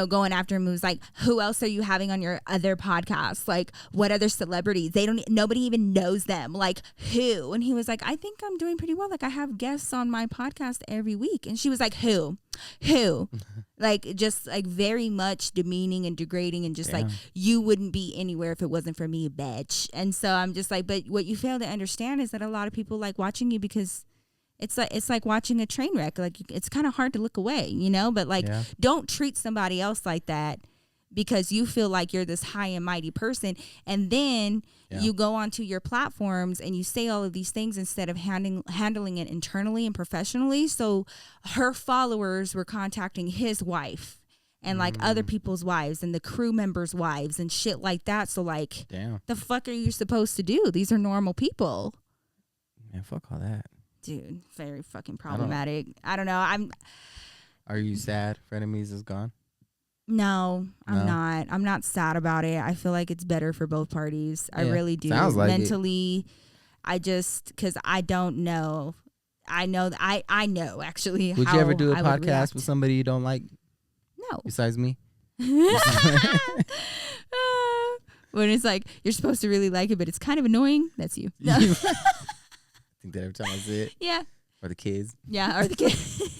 going after him. It was like, who else are you having on your other podcasts? Like, what other celebrities? Nobody even knows them. Like, who? And he was like, I think I'm doing pretty well. Like, I have guests on my podcast every week. And she was like, who? Like, just like very much demeaning and degrading and just like, you wouldn't be anywhere if it wasn't for me, bitch. And so I'm just like, but what you fail to understand is that a lot of people like watching you because it's like watching a train wreck. Like, it's kind of hard to look away, but like, don't treat somebody else like that because you feel like you're this high and mighty person. And then you go onto your platforms and you say all of these things instead of handling it internally and professionally. So her followers were contacting his wife and like other people's wives and the crew members' wives and shit like that. So like, the fuck are you supposed to do? These are normal people. Man, fuck all that. Dude, very fucking problematic. I don't know. Are you sad Frenemies is gone? No, I'm not. I'm not sad about it. I feel like it's better for both parties. I really do. Sounds like mentally, because I don't know. I know actually. Would you ever do a podcast with somebody you don't like? No. Besides me? When it's like you're supposed to really like it, but it's kind of annoying. That's you. No. I think that every time I see it. Yeah. Or the kids. Yeah, or the kids.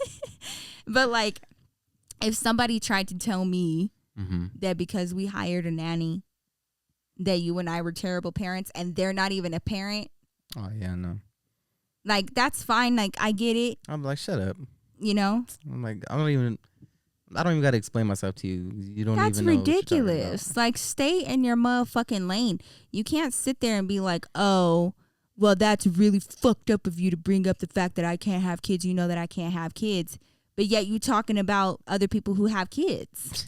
But like, if somebody tried to tell me that because we hired a nanny, that you and I were terrible parents, and they're not even a parent. Oh yeah, no. Like, that's fine. Like, I get it. I'm like, shut up. I'm like, I don't even got to explain myself to you. You don't That's even know. That's ridiculous. Like, stay in your motherfucking lane. You can't sit there and be like, oh, well, that's really fucked up of you to bring up the fact that I can't have kids. You know that I can't have kids. But yet you talking about other people who have kids.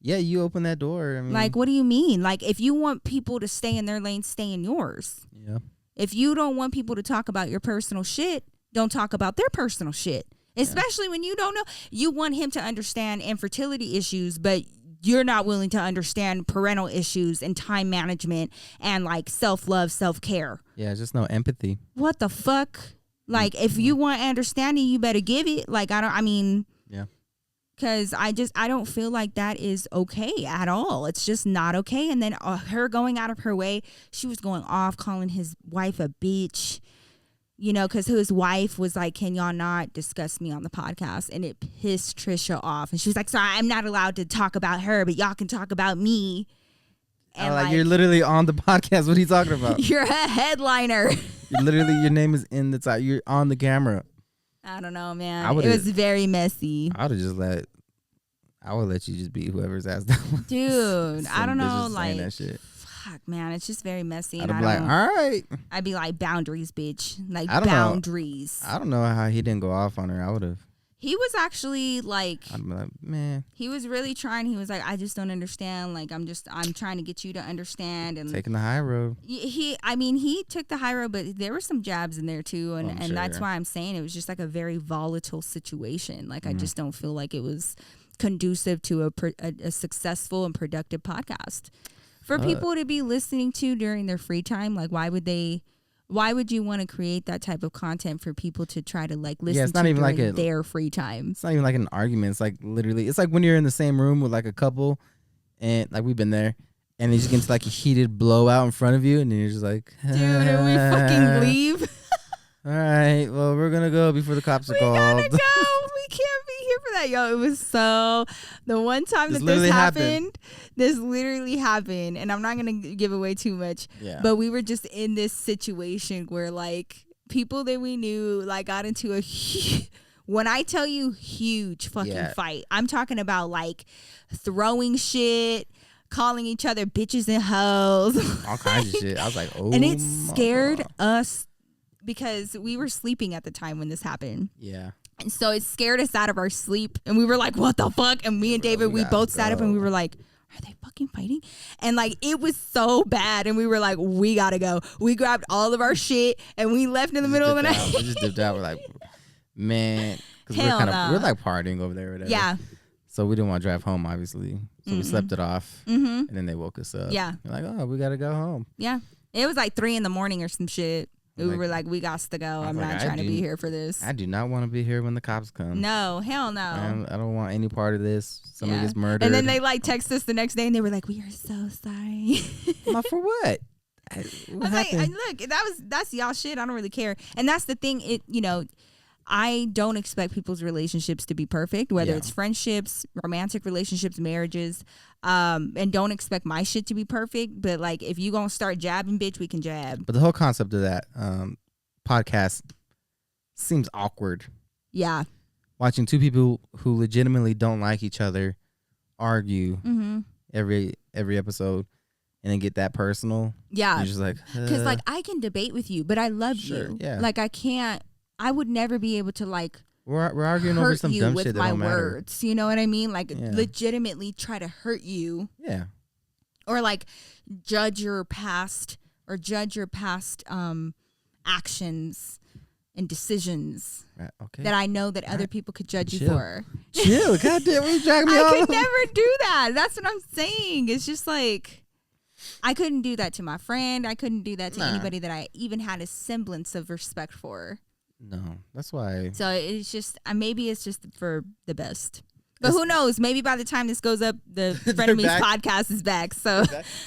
Yeah, you open that door. I mean, like, what do you mean? Like, if you want people to stay in their lane, stay in yours. Yeah. If you don't want people to talk about your personal shit, don't talk about their personal shit. Especially when you don't know. You want him to understand infertility issues, but you're not willing to understand parental issues and time management and like self-love, self-care. Yeah, just no empathy. What the fuck? Like, if you want understanding, you better give it. Like, yeah. Because I don't feel like that is okay at all. It's just not okay. And then her going out of her way, she was going off calling his wife a bitch. Because his wife was like, can y'all not discuss me on the podcast? And it pissed Trisha off. And she was like, sorry, I'm not allowed to talk about her, but y'all can talk about me. And like, you're literally on the podcast. What are you talking about? You're a headliner. Literally, your name is in the top. You're on the camera. I don't know, man. It was very messy. I would let you just be whoever's asked that. Dude, I don't know. Like, that shit. Fuck, man, it's just very messy. I'd be like, all right. I'd be like, boundaries, bitch. Like, boundaries. I don't know how he didn't go off on her. I would have. He was actually like, I'd be like, man. He was really trying. He was like, I just don't understand. Like, I'm trying to get you to understand. And taking the high road. He took the high road, but there were some jabs in there too. And that's why I'm saying it was just like a very volatile situation. Like, I just don't feel like it was conducive to a successful and productive podcast. For people to be listening to during their free time, like, why would you want to create that type of content for people to try to like listen to during their free time? It's not even like an argument. It's like literally, it's like when you're in the same room with like a couple and like we've been there and they just get into like a heated blowout in front of you and then you're just like, dude, are we fucking leave? All right, well, we're going to go before the cops are called. We gotta go. We can't be here for that, yo. It was so the one time this happened. This literally happened, and I'm not gonna give away too much. Yeah. But we were just in this situation where like people that we knew like got into a when I tell you huge fucking fight, I'm talking about like throwing shit, calling each other bitches and hoes, all kinds of shit. I was like, oh, and it scared us because we were sleeping at the time when this happened. Yeah. And so it scared us out of our sleep, and we were like, what the fuck? And me and David, we both sat up and we were like, are they fucking fighting? And like, it was so bad. And we were like, we gotta go. We grabbed all of our shit and we left in the middle of the night. We just dipped out. We're like, man, because we're like partying over there or whatever. Yeah. So we didn't want to drive home, obviously. So we slept it off. And then they woke us up. Yeah. We're like, oh, we gotta go home. Yeah. It was like 3 a.m. or some shit. We were like, we got to go. I'm not trying to be here for this. I do not want to be here when the cops come. No, hell no. I don't want any part of this. Somebody gets murdered. And then they like text us the next day and they were like, we are so sorry. For what? Look, that's y'all shit. I don't really care. And that's the thing. I don't expect people's relationships to be perfect, whether it's friendships, romantic relationships, marriages, and don't expect my shit to be perfect. But like, if you gonna start jabbing, bitch, we can jab. But the whole concept of that podcast seems awkward. Yeah. Watching two people who legitimately don't like each other argue every episode and then get that personal. Yeah. You're just like, because like I can debate with you, but I love you. Yeah. Like I would never be able to like we're arguing over some dumb shit that don't matter. Words, you know what I mean? Like legitimately try to hurt you. Yeah. Or like judge your past actions and decisions that I know that other people could judge you for. Chill, goddamn, you dragging me I could never do that. That's what I'm saying. It's just like I couldn't do that to my friend. I couldn't do that to anybody that I even had a semblance of respect for. No, that's why. So it's just maybe it's just for the best. But who knows? Maybe by the time this goes up, the Frenemies Podcast is back. So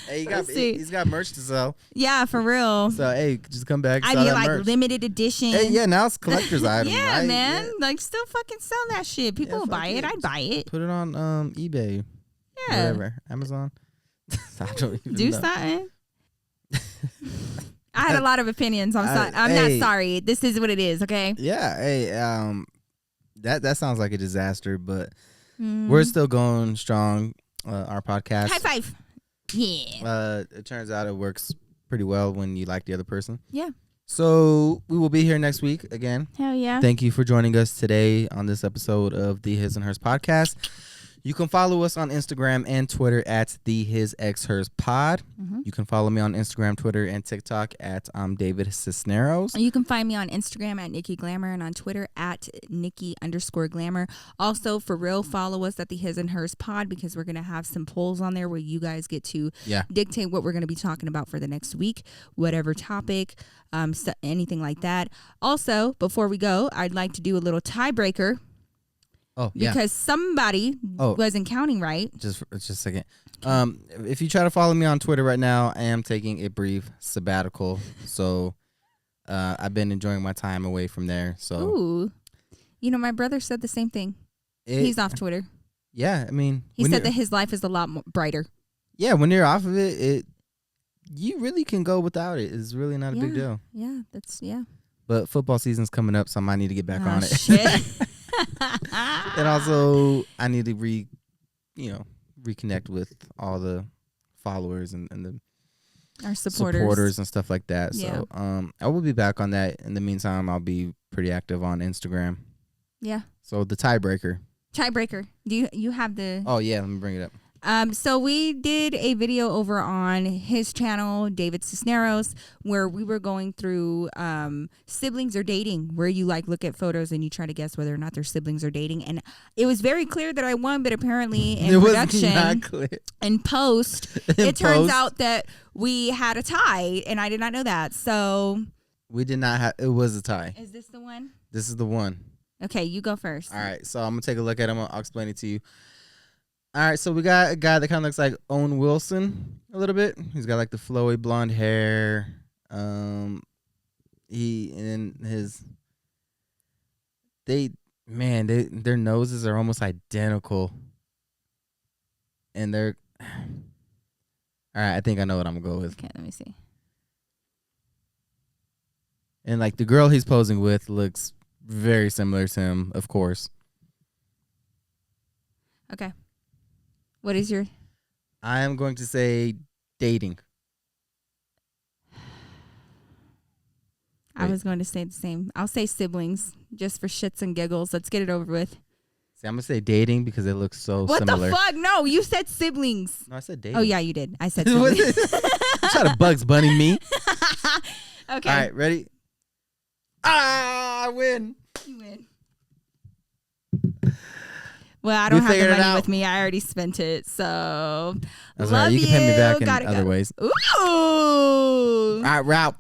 hey, he's got merch to sell. Yeah, for real. So hey, just come back. I mean, like merch. Limited edition. Hey, yeah, now it's collector's item. Yeah, right? man. Yeah. Like still fucking sell that shit. People will buy it. I'd buy it. Put it on eBay. Yeah. Whatever. Amazon. I don't even do know. Something. I had a lot of opinions. I'm sorry. I'm not sorry. This is what it is. Okay. Yeah. Hey. That sounds like a disaster, but we're still going strong. Our podcast. High five. Yeah. It turns out it works pretty well when you like the other person. Yeah. So we will be here next week again. Hell yeah. Thank you for joining us today on this episode of the His and Hers Podcast. You can follow us on Instagram and Twitter at the His X Hers Pod. You can follow me on Instagram, Twitter, and TikTok at David Cisneros. You can find me on Instagram at Nikki Glamour and on Twitter at Nikki_Glamour. Also, for real, follow us at the His and Hers Pod because we're going to have some polls on there where you guys get to dictate what we're going to be talking about for the next week, whatever topic, anything like that. Also, before we go, I'd like to do a little tiebreaker. Oh, yeah. Because somebody wasn't counting right. Just a second. If you try to follow me on Twitter right now, I am taking a brief sabbatical. So I've been enjoying my time away from there. So, ooh. You know, my brother said the same thing. He's off Twitter. Yeah, I mean. He said that his life is a lot more brighter. Yeah, when you're off of it, you really can go without it. It's really not a big deal. Yeah, But football season's coming up, so I might need to get back on it. Shit. And also, I need to reconnect with all the followers and our supporters and stuff like that. Yeah. So I will be back on that. In the meantime, I'll be pretty active on Instagram. Yeah. So the tiebreaker. Do you have the? Oh yeah, let me bring it up. So we did a video over on his channel, David Cisneros, where we were going through siblings or dating, where you like look at photos and you try to guess whether or not they're siblings or dating. And it was very clear that I won, but apparently in production and post, it turns out that we had a tie, and I did not know that. So we did not have. It was a tie. Is this the one? This is the one. Okay, you go first. All right, so I'm gonna take a look at him. I'll explain it to you. All right, so we got a guy that kind of looks like Owen Wilson a little bit. He's got like the flowy blonde hair. Man, their noses are almost identical. And they're... All right, I think I know what I'm going to go with. Okay, let me see. And like the girl he's posing with looks very similar to him, of course. Okay. What is your... I am going to say dating. I was going to say the same. I'll say siblings, just for shits and giggles. Let's get it over with. See, I'm going to say dating because it looks so similar. What the fuck? No, you said siblings. No, I said dating. Oh, yeah, you did. I said siblings. You try to Bugs Bunny me. Okay. All right, ready? I win. You win. Well, I don't have the money with me. I already spent it, so that's all right. You can pay me back in other ways. Ooh. All right, route.